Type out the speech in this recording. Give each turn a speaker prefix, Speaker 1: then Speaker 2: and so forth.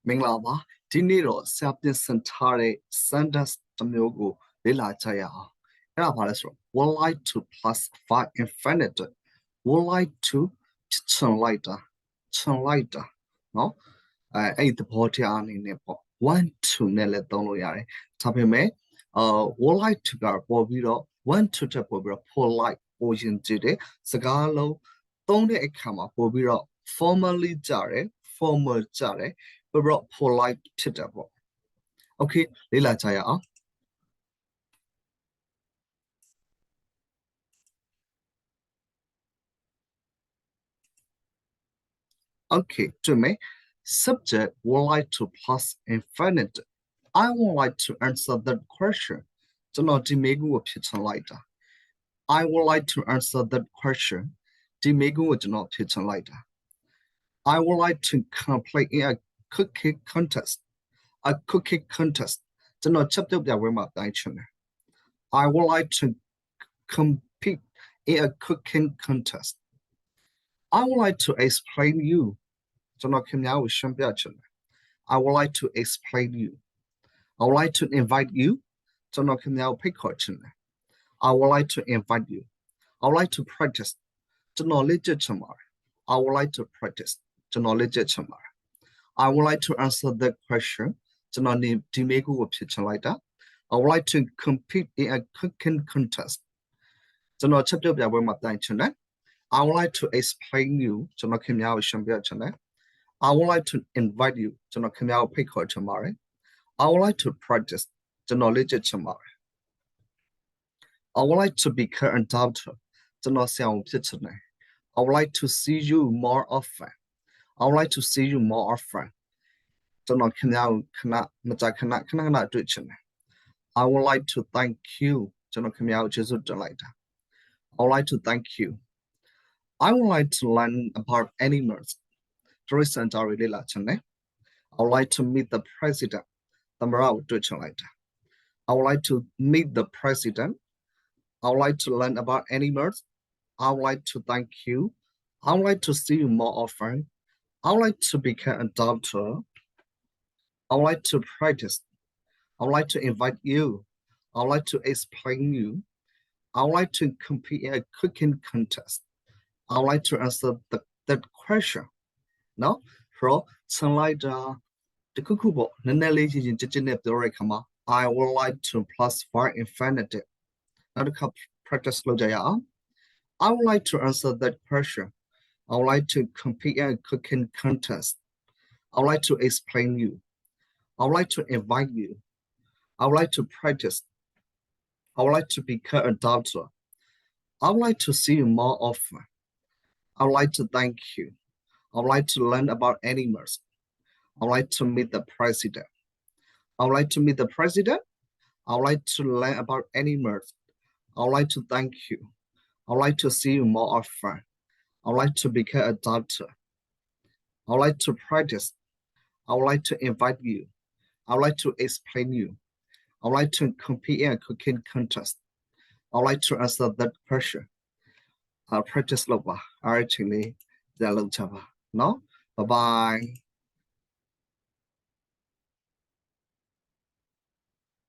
Speaker 1: မင်္ဂလာပါဒီနေ့တော့ဆရာပြင်ဆင်ထားတဲ့ sentence တစ်မျိုးကိုလေ့လာကြရအောင်အဲ့ဒါဘာလဲဆိုတော့ would like to plus 5 infinitive would like to ချွန်လိုက်တာเนาะအဲ့ဒီသဘောတရားအနေနဲ့ပေါ့ want to နဲ့လည်းသုံးလို့ရတယ်ဒါပေမဲ့would like to ကပေါ်ပြီးတော့ want to တက်ပေါ်ပြီးတော့ polite ပိုရင်ကြည့်တယ်စကားလုံးသုံးတဲ့အခါမှာပို့ပြီးတော့ formally ကြတယ် formal ကြတယ်ပြီးတော့ polite ဖြစ်တယ်ပေါ့ okay လေ့လာကြရအောင် okay တွေ့မယ် subject would like to plus infinitive I would like to answer that question ကျွန်တော်ဒီမေးခွန်းကိုဖြေချင်လိုက်တာ I would like to answer that question ဒီမေးခွန်းကိုကျွန်တော်ဖြေချင်လိုက်တာ I would like to complete a cooking contestကျွန်တော်ချက်ပြုတ်ပြပွဲမှာတိုင်းချင်တယ် I would like to compete in a cooking contest I would like to explain you ကျွန်တော်ခင်ဗျားကိုရှင်းပြချင်တယ် I would like to explain you I would like to invite you ကျွန်တော်ခင်ဗျားကိုဖိတ်ခေါ်ချင်တယ် I would like to invite you I would like to practice ကျွန်တော်လေ့ကျင့်ချင်ပါတယ် I would like to practice ကျွန်တော်လေ့ကျင့်ချင်ပါတယ် I would like to answer that question ကျွန်တော်ဒီမေးခွန်းကိုဖြေချင်လိုက်တာ I would like to compete in a cooking contest ကျွန်တော်ချက်ပြုတ်ပြပွဲမှာတိုင်းချင်တယ် I would like to explain you ကျွန်တော်ခင်ဗျားကိုရှင်းပြချင်တယ် I would like to invite you ကျွန်တော်ခင်ဗျားကိုဖိတ်ခေါ်ချင်ပါတယ် I would like to practice ကျွန်တော်လေ့ကျင့်ချင်ပါတယ် I would like to become a doctor ကျွန်တော်ဆရာဝန်ဖြစ်ချင်တယ် I would like to see you more often I would like to see you more often ကျွန်တော်ခင်ဗျားကိုမကြာခဏတွေ့ချင်တယ် I would like to thank you ကျွန်တော်ခင်ဗျားကိုကျေးဇူးတင်လိုက်တာ I would like to thank you I would like to learn about animals တရိတ်ဆန်တာတွေလေ့လာချင်တယ် I would like to meet the president သမ္မတကိုတွေ့ချင်လိုက်တာ I would like to meet the president I would like to learn about animals I would like to thank you I would like to see you more often I would like to become a doctor I would like to practice I would like to invite you I would like to explain you I would like to compete in a cooking contest I would like to answer that question နော်ဆိုတော့ဆန်လိုက်တာတခုခုပေါ့နည်းနည်းလေးချင်းချစ်နဲ့ပြောရတဲ့ခါမှာ I would like to plus for infinitive နောက်တစ်ခါ practice လုပ်ကြရအောင် I would like to answer that question I would like to compete in a cooking contest I would like to explain you I would like to invite you I would like to practice I would like to become a doctor I would like to see you more often I would like to thank you I would like to learn about animals I would like to meet the president I would like to meet the president I would like to learn about animals I would like to thank you I would like to see you more often I would like to become a doctor I would like to practice I would like to invite you I would like to explain you I would like to compete in a cooking contest I would like to answer that question practice လုပ်ပါအားချင်းလေးကြာလုပ်ချပါနော် bye bye